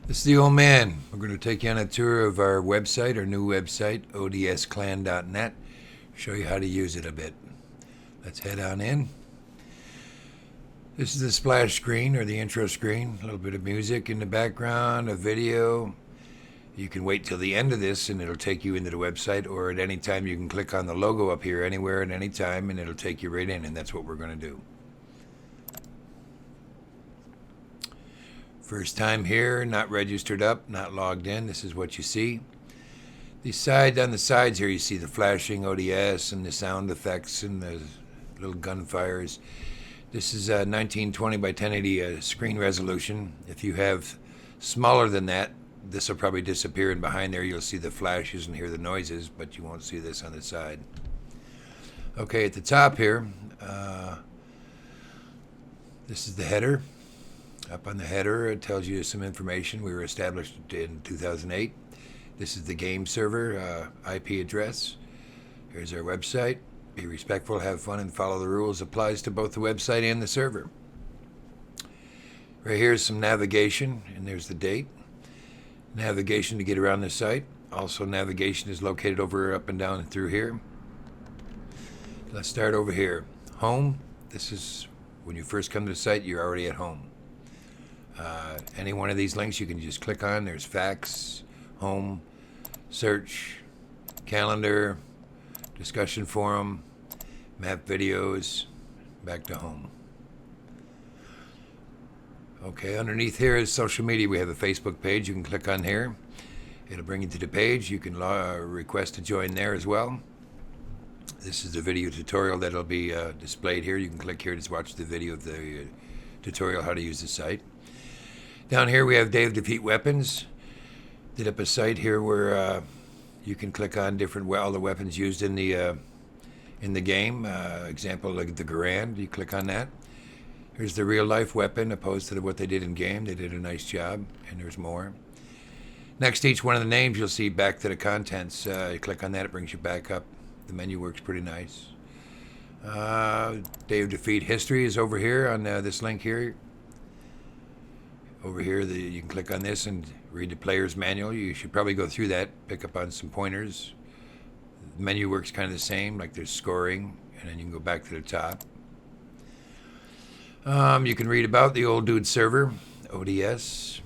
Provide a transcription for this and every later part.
This is the old man. We're going to take you on a tour of our website, our new website, odsclan.net. Show you how to use it a bit. Let's head on in. This is the splash screen or the intro screen. A little bit of music in the background, a video. You can wait till the end of this and it'll take you into the website, or at any time you can click on the logo up here anywhere at any time and it'll take you right in, and that's what we're going to do. First time here, not registered up, not logged in. This is what you see. On the sides here, you see the flashing ODS and the sound effects and the little gunfires. This is a 1920 by 1080 screen resolution. If you have smaller than that, this will probably disappear, and behind there you'll see the flashes and hear the noises, but you won't see this on the side. Okay, at the top here, this is the header. Up on the header, it tells you some information. We were established in 2008. This is the game server IP address. Here's our website. Be respectful, have fun, and follow the rules. Applies to both the website and the server. Right here is some navigation, and there's the date. Navigation to get around the site. Also, navigation is located over, up, and down and through here. Let's start over here. Home. This is when you first come to the site, you're already at home. Any one of these links you can just click on. There's facts, home, search, calendar, discussion forum, map videos, back to home. Okay, underneath here is social media. We have a Facebook page. You can click on here. It'll bring you to the page. You can request to join there as well. This is the video tutorial that'll be displayed here. You can click here to watch the video of the tutorial how to use the site. Down here we have Day of Defeat weapons. Did up a site here where you can click on all the weapons used in the game. Example, like the Garand. You click on that. Here's the real life weapon opposed to what they did in game. They did a nice job, and there's more. Next to each one of the names, you'll see back to the contents. You click on that, it brings you back up. The menu works pretty nice. Day of Defeat history is over here on this link here. Over here, you can click on this and read the player's manual. You should probably go through that, pick up on some pointers. The menu works kind of the same, like there's scoring, and then you can go back to the top. You can read about the old dude server, ODS.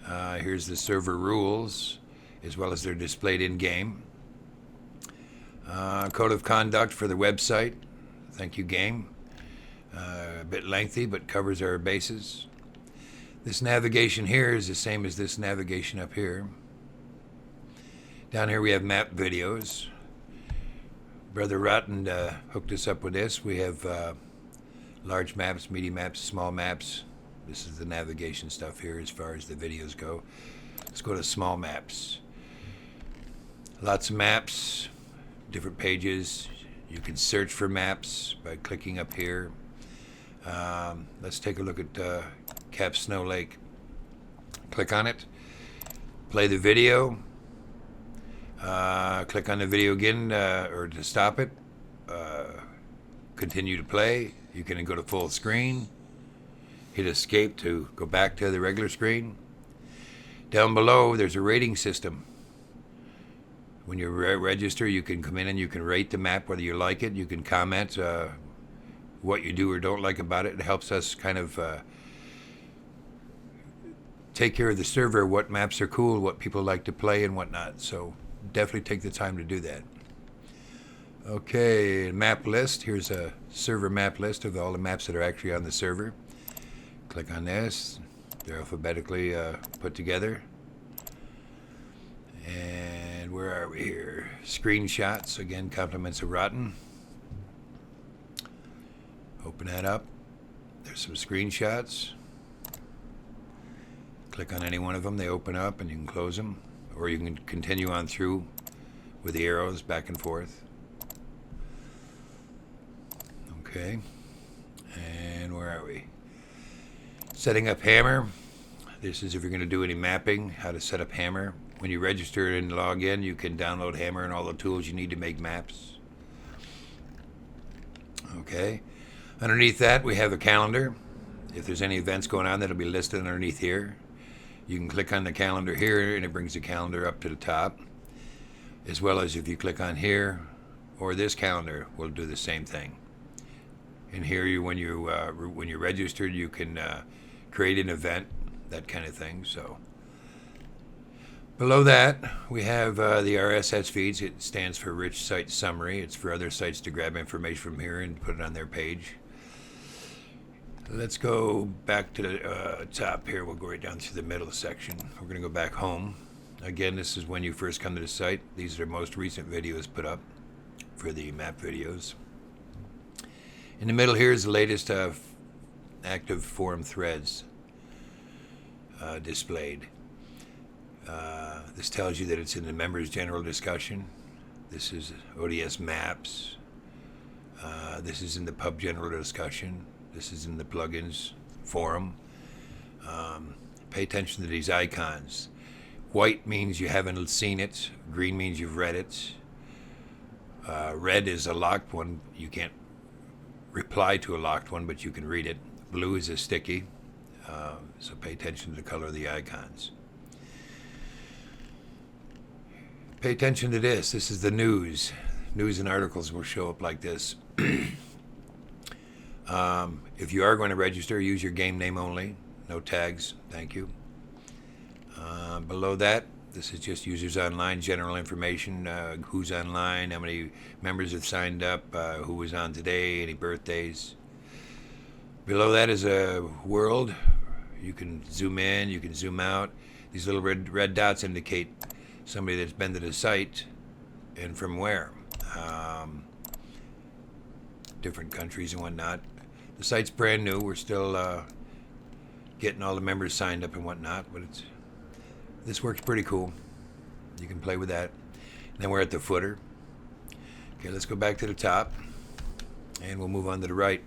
Here's the server rules, as well as they're displayed in-game. Code of conduct for the website. Thank you, game. A bit lengthy, but covers our bases. This navigation here is the same as this navigation up here. Down here we have map videos. Brother Rotten hooked us up with this. We have large maps, medium maps, small maps. This is the navigation stuff here as far as the videos go. Let's go to small maps. Lots of maps, different pages. You can search for maps by clicking up here. Let's take a look at Cap Snow Lake. Click on it. Play the video. Click on the video again or to stop it. Continue to play. You can go to full screen. Hit escape to go back to the regular screen. Down below there's a rating system. When you register, you can come in and you can rate the map whether you like it. You can comment what you do or don't like about it. It helps us kind of take care of the server, what maps are cool, what people like to play and whatnot. So definitely take the time to do that. Okay, map list. Here's a server map list of all the maps that are actually on the server. Click on this. They're alphabetically put together. And where are we here? Screenshots. Again, compliments of Rotten. Open that up. There's some screenshots. Click on any one of them. They open up and you can close them. Or you can continue on through with the arrows back and forth. Okay. And where are we? Setting up Hammer. This is if you're going to do any mapping, how to set up Hammer. When you register and log in, you can download Hammer and all the tools you need to make maps. Okay. Underneath that, we have a calendar. If there's any events going on, that'll be listed underneath here. You can click on the calendar here, and it brings the calendar up to the top, as well as if you click on here or this calendar, will do the same thing. And here, when you're registered, you can create an event, that kind of thing. So below that, we have the RSS feeds. It stands for Rich Site Summary. It's for other sites to grab information from here and put it on their page. Let's go back to the top here. We'll go right down to the middle section. We're going to go back home. Again, this is when you first come to the site. These are most recent videos put up for the map videos. In the middle here is the latest active forum threads displayed. This tells you that it's in the members' general discussion. This is ODS maps. This is in the pub general discussion. This is in the plugins forum. Pay attention to these icons. White means you haven't seen it. Green means you've read it. Red is a locked one. You can't reply to a locked one, but you can read it. Blue is a sticky. So pay attention to the color of the icons. Pay attention to this. This is the news. News and articles will show up like this. If you are going to register, use your game name only. No tags. Thank you. Below that, this is just users online, general information, who's online, how many members have signed up, who was on today, any birthdays. Below that is a world. You can zoom in, you can zoom out. These little red dots indicate somebody that's been to the site and from where. Different countries and whatnot. The site's brand new. We're still getting all the members signed up and whatnot, but this works pretty cool. You can play with that. And then we're at the footer. Okay, let's go back to the top, and we'll move on to the right.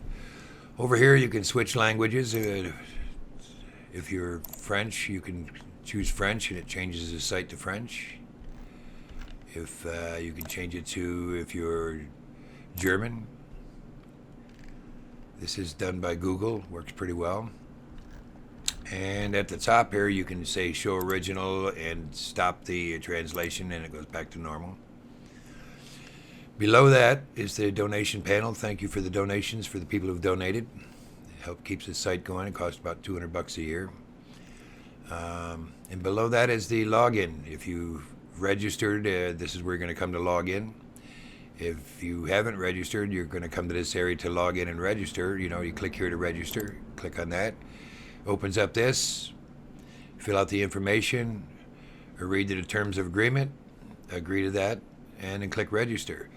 Over here, you can switch languages. If you're French, you can choose French, and it changes the site to French. If you can change it to, if you're German. This is done by Google. Works pretty well. And at the top here, you can say show original and stop the translation, and it goes back to normal. Below that is the donation panel. Thank you for the donations for the people who've donated. It helps keeps the site going. It costs about $200 a year. And below that is the login. If you've registered, this is where you're going to come to log in. If you haven't registered, you're going to come to this area to log in and register. You click here to register. Click on that. Opens up this. Fill out the information, or read the terms of agreement. Agree to that, and then click register.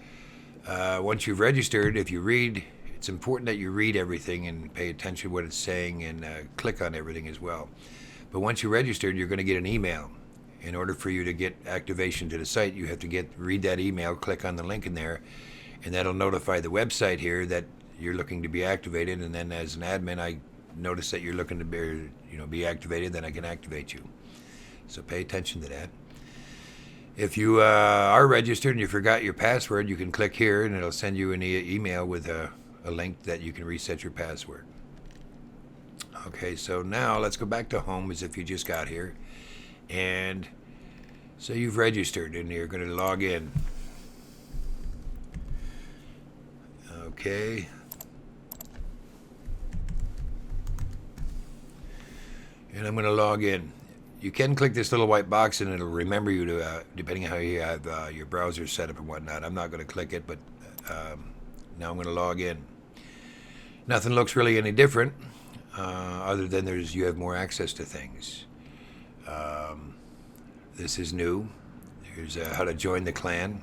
Once you've registered, if you read, it's important that you read everything and pay attention to what it's saying, and click on everything as well. But once you're registered, you're going to get an email. In order for you to get activation to the site, you have to read that email, click on the link in there, and that'll notify the website here that you're looking to be activated. And then as an admin, I notice that you're looking to be activated, then I can activate you. So pay attention to that. If you are registered and you forgot your password, you can click here, and it'll send you an email with a link that you can reset your password. Okay, so now let's go back to home as if you just got here. And so you've registered, and you're going to log in. Okay. And I'm going to log in. You can click this little white box, and it'll remember you to, depending on how you have your browser set up and whatnot. I'm not going to click it, but now I'm going to log in. Nothing looks really any different, other than you have more access to things. This is new. Here's how to join the clan.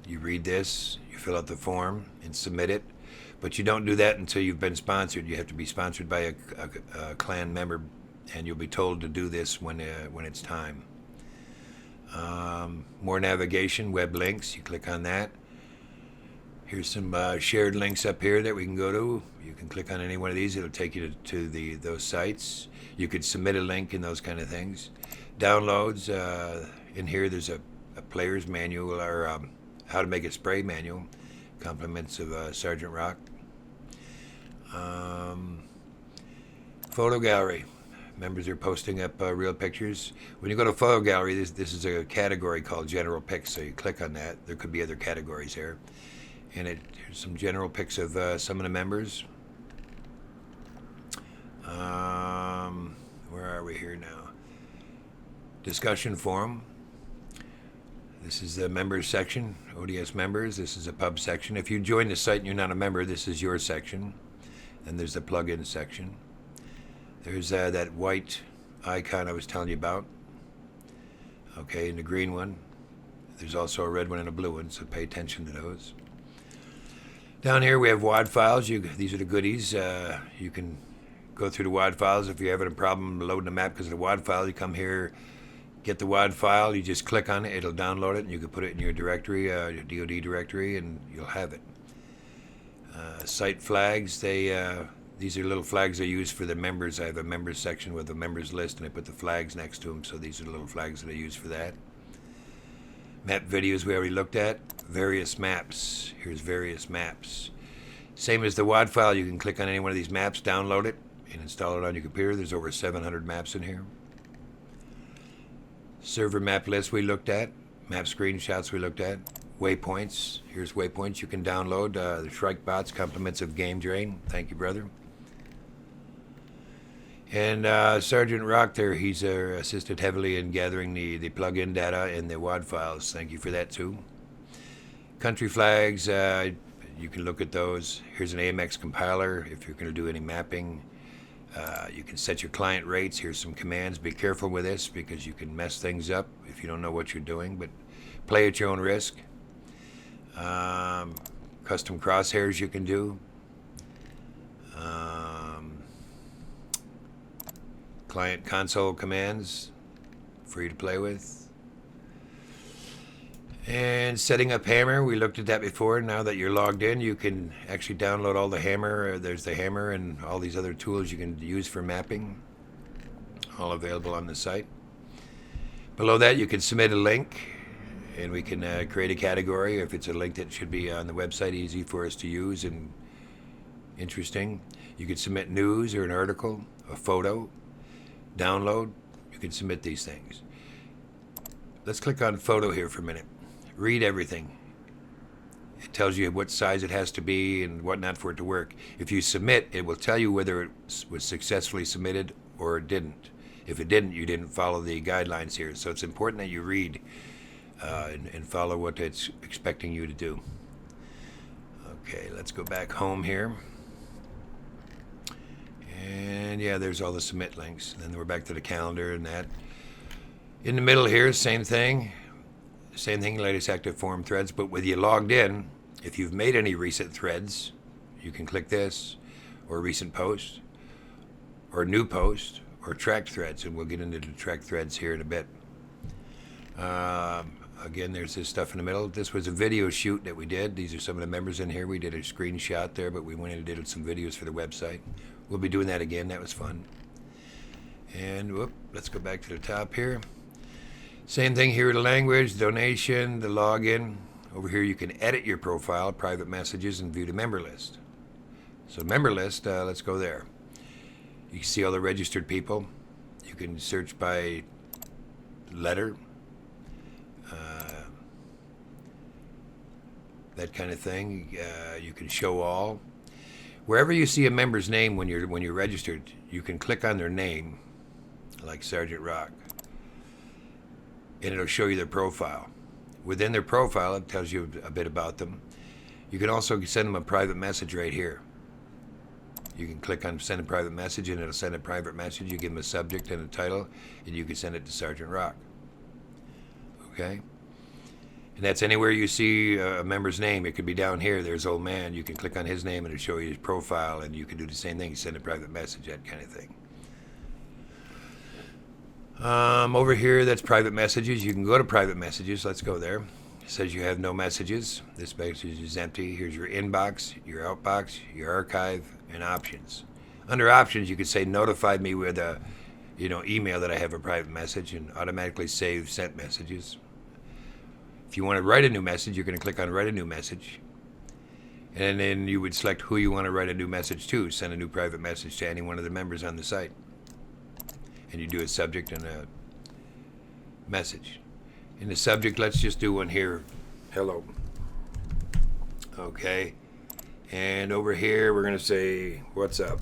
You read this, you fill out the form, and submit it. But you don't do that until you've been sponsored. You have to be sponsored by a clan member, and you'll be told to do this when it's time. More navigation, web links. You click on that. Here's some shared links up here that we can go to. You can click on any one of these. It'll take you to those sites. You could submit a link and those kind of things. Downloads. In here, there's a player's manual, or how to make a spray manual. Compliments of Sergeant Rock. Photo gallery. Members are posting up real pictures. When you go to photo gallery, this is a category called general pics. So you click on that. There could be other categories here, and here's some general pics of some of the members. Where are we here now? Discussion forum. This is the members section, ODS members. This is a pub section. If you join the site and you're not a member, this is your section. And there's the plugin section. There's that white icon I was telling you about. Okay, and the green one. There's also a red one and a blue one, so pay attention to those. Down here we have WAD files. These are the goodies. You can go through the WAD files. If you're having a problem loading the map because of the WAD file, you come here, get the WAD file, you just click on it, it'll download it, and you can put it in your directory, your DoD directory, and you'll have it. Site flags, these are little flags I use for the members. I have a members section with a members list, and I put the flags next to them, so these are the little flags that I use for that. Map videos we already looked at. Various maps. Here's various maps. Same as the WAD file, you can click on any one of these maps, download it, and install it on your computer. There's over 700 maps in here. Server map list we looked at. Map screenshots we looked at. Waypoints. Here's waypoints you can download. The Shrike Bots, compliments of Game Drain. Thank you, brother. And Sergeant Rock there, he's assisted heavily in gathering the plug-in data and the WAD files. Thank you for that, too. Country flags, you can look at those. Here's an AMX compiler if you're going to do any mapping. You can set your client rates. Here's some commands. Be careful with this because you can mess things up if you don't know what you're doing, but play at your own risk. Custom crosshairs you can do. Client console commands for you to play with. And setting up Hammer, we looked at that before. Now that you're logged in, you can actually download all the Hammer. There's the Hammer and all these other tools you can use for mapping, all available on the site. Below that, you can submit a link, and we can create a category. If it's a link that should be on the website, easy for us to use and interesting. You can submit news or an article, a photo, download. You can submit these things. Let's click on photo here for a minute. Read everything. It tells you what size it has to be and whatnot for it to work. If you submit, it will tell you whether it was successfully submitted or it didn't. If it didn't, you didn't follow the guidelines here. So it's important that you read and follow what it's expecting you to do. Okay, let's go back home here. And yeah, there's all the submit links. Then we're back to the calendar and that. In the middle here, same thing. Same thing, latest active forum threads. But with you logged in, if you've made any recent threads, you can click this, or recent post, or new post, or tracked threads. And we'll get into the tracked threads here in a bit. Again, there's this stuff in the middle. This was a video shoot that we did. These are some of the members in here. We did a screenshot there, but we went in and did some videos for the website. We'll be doing that again. That was fun. And whoop, let's go back to the top here. Same thing here, the language, donation, the login. Over here you can edit your profile, private messages, and view the member list. So member list, let's go there. You can see all the registered people. You can search by letter, that kind of thing. You can show all. Wherever you see a member's name when you're registered, you can click on their name, like Sergeant Rock, and it'll show you their profile. Within their profile, it tells you a bit about them. You can also send them a private message right here. You can click on send a private message, and it'll send a private message. You give them a subject and a title, and you can send it to Sergeant Rock. Okay? And that's anywhere you see a member's name. It could be down here. There's old man. You can click on his name, and it'll show you his profile, and you can do the same thing. Send a private message, that kind of thing. Over here, that's private messages. You can go to private messages. Let's go there. It says you have no messages. This message is empty. Here's your inbox, your outbox, your archive, and options. Under options, you could say notify me with a email that I have a private message and automatically save sent messages. If you want to write a new message, you're going to click on write a new message. And then you would select who you want to write a new message to. Send a new private message to any one of the members on the site. and you do a subject and a message. In the subject, let's just do one here. Hello. Okay. And over here, we're going to say, what's up?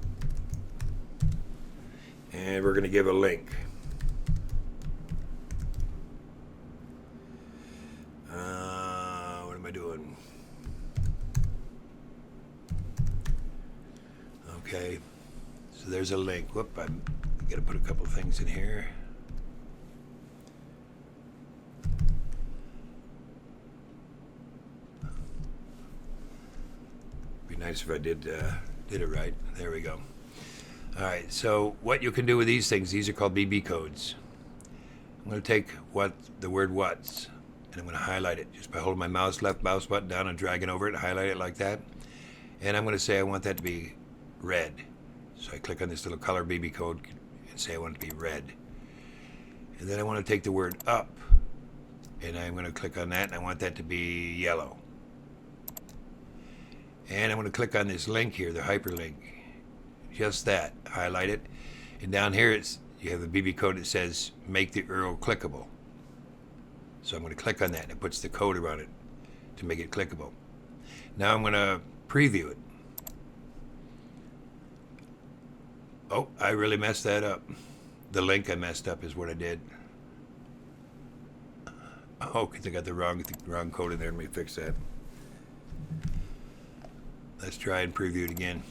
And we're going to give a link. What am I doing? Okay. So there's a link. Whoop, I'm got to put a couple things in here. Be nice if I did it right. There we go. All right. So what you can do with these things? These are called BB codes. I'm going to take the word "what's," and I'm going to highlight it just by holding my left mouse button down and dragging over it, highlight it like that. And I'm going to say I want that to be red. So I click on this little color BB code and say I want it to be red. And then I want to take the word "up," and I'm going to click on that, and I want that to be yellow. And I'm going to click on this link here, the hyperlink. Just that. Highlight it. And down here you have a BB code that says make the URL clickable. So I'm going to click on that, and it puts the code around it to make it clickable. Now I'm going to preview it. Oh, I really messed that up. The link I messed up is what I did. Oh, because I got the wrong code in there. Let me fix that. Let's try and preview it again.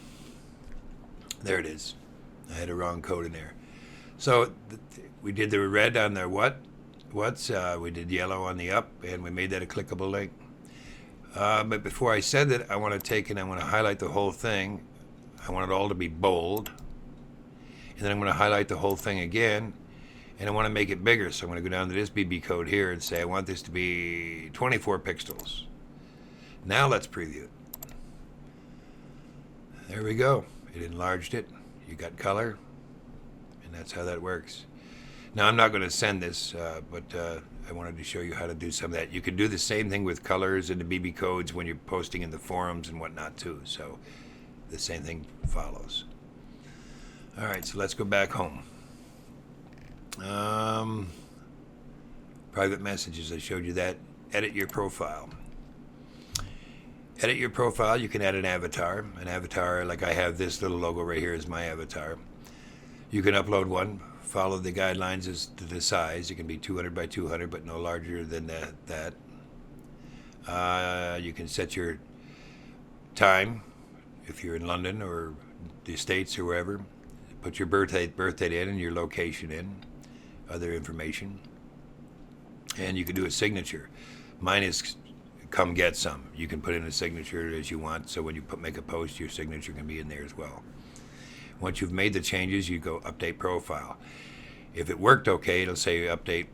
There it is. I had a wrong code in there. So we did the red on the what's, we did yellow on the up, and we made that a clickable link. But before I said that, I want to take and I want to highlight the whole thing. I want it all to be bold. And then I'm going to highlight the whole thing again, and I want to make it bigger. So I'm going to go down to this BB code here and say I want this to be 24 pixels. Now let's preview it. There we go. It enlarged it. You got color, and that's how that works. Now I'm not going to send this, but I wanted to show you how to do some of that. You can do the same thing with colors and the BB codes when you're posting in the forums and whatnot too. So the same thing follows. All right, so let's go back home. Private messages, I showed you that. Edit your profile. Edit your profile, you can add an avatar. An avatar, like I have this little logo right here is my avatar. You can upload one, follow the guidelines as to the size. It can be 200 by 200, but no larger than that. You can set your time, if you're in London or the States or wherever. Put your birth date in and your location in, other information. And you can do a signature. Mine is come get some. You can put in a signature as you want, so when you make a post, your signature can be in there as well. Once you've made the changes, you go update profile. If it worked okay, it'll say update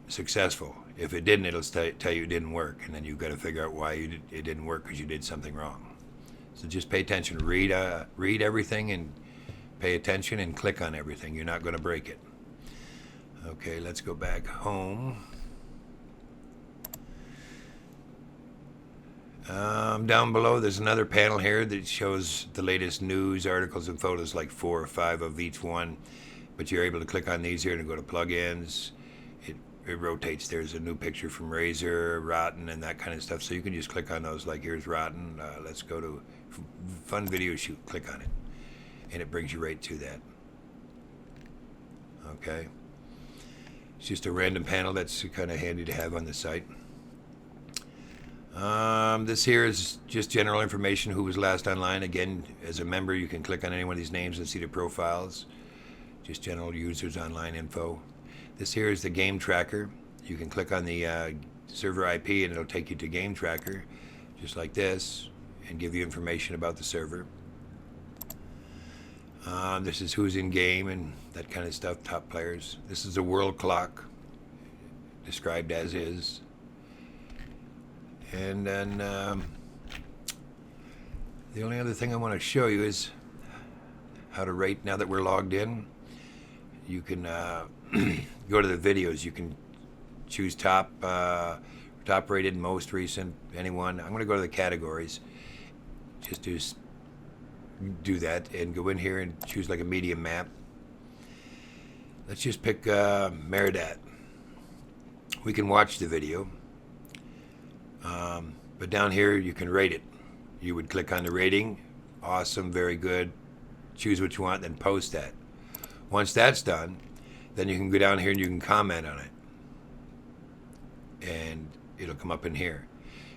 successful. If it didn't, it'll tell you it didn't work, and then you've got to figure out why it didn't work, because you did something wrong. So just pay attention. Read everything and pay attention and click on everything. You're not going to break it. Okay, let's go back home. Down below, there's another panel here that shows the latest news, articles, and photos, like 4 or 5 of each one. But you're able to click on these here and go to plugins. It rotates. There's a new picture from Razor, Rotten, and that kind of stuff. So you can just click on those, like here's Rotten. Let's go to Fun Video Shoot. Click on it, and it brings you right to that. Okay. It's just a random panel that's kind of handy to have on the site. This here is just general information, who was last online. Again, as a member, you can click on any one of these names and see the profiles. Just general users online info. This here is the game tracker. You can click on the server IP and it'll take you to game tracker, just like this, and give you information about the server. This is who's in game and that kind of stuff, top players. This is the world clock, described as is. And then the only other thing I want to show you is how to rate. Now that we're logged in, you can go to the videos. You can choose top rated, most recent, anyone. I'm going to go to the categories. Just do that and go in here and choose like a medium map. Let's just pick Meridat. We can watch the video, but down here you can rate it. You would click on the rating, awesome, very good, choose what you want, then post that. Once that's done, then you can go down here and you can comment on it, and it'll come up in here.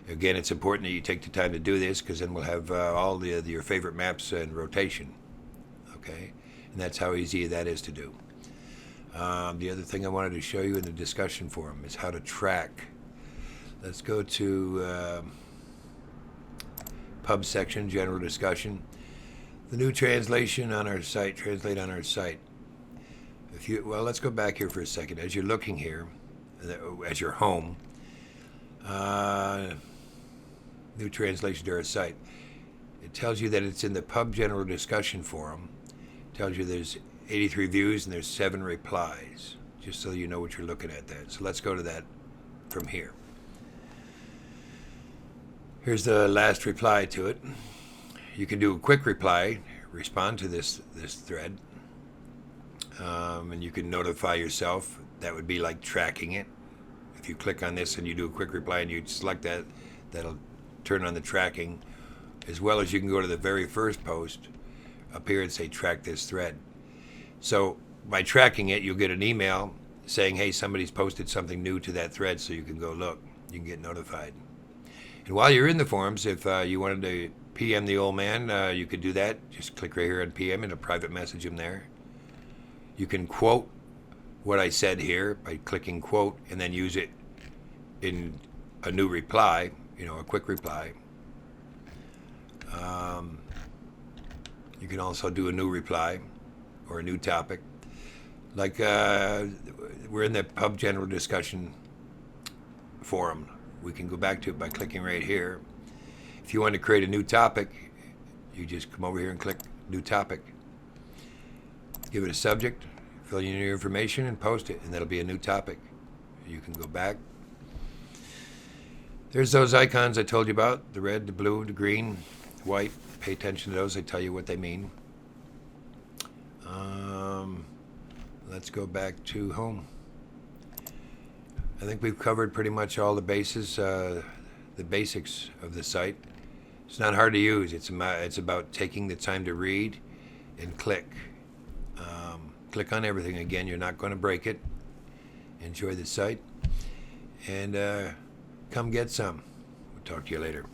Again, it's important that you take the time to do this, because then we'll have all your favorite maps in rotation. Okay, and that's how easy that is to do. The other thing I wanted to show you in the discussion forum is how to track. Let's go to pub section, general discussion. The new translation on our site, translate on our site. Well, let's go back here for a second. As you're looking here, as you're home, new translation to our site. It tells you that it's in the pub general discussion forum. It tells you there's 83 views and there's 7 replies, just so you know what you're looking at there. So let's go to that from here. Here's the last reply to it. You can do a quick reply, respond to this thread, and you can notify yourself. That would be like tracking it. If you click on this and you do a quick reply and you select that, that'll turn on the tracking, as well as you can go to the very first post up here and say track this thread. So by tracking it, you'll get an email saying, hey, somebody's posted something new to that thread, so you can go look. You can get notified. And while you're in the forums, if you wanted to PM the old man, you could do that. Just click right here on PM and a private message him there. You can quote what I said here by clicking quote, and then use it in a new reply, a quick reply. You can also do a new reply or a new topic. Like we're in the pub general discussion forum. We can go back to it by clicking right here. If you want to create a new topic, you just come over here and click new topic. Give it a subject, fill in your information, and post it, and that'll be a new topic. You can go back. There's those icons I told you about, the red, the blue, the green, white. Pay attention to those. I tell you what they mean. Let's go back to home. I think we've covered pretty much all the bases, the basics of the site. It's not hard to use. It's about taking the time to read and click. Click on everything. Again, you're not going to break it. Enjoy the site, and come get some. We'll talk to you later.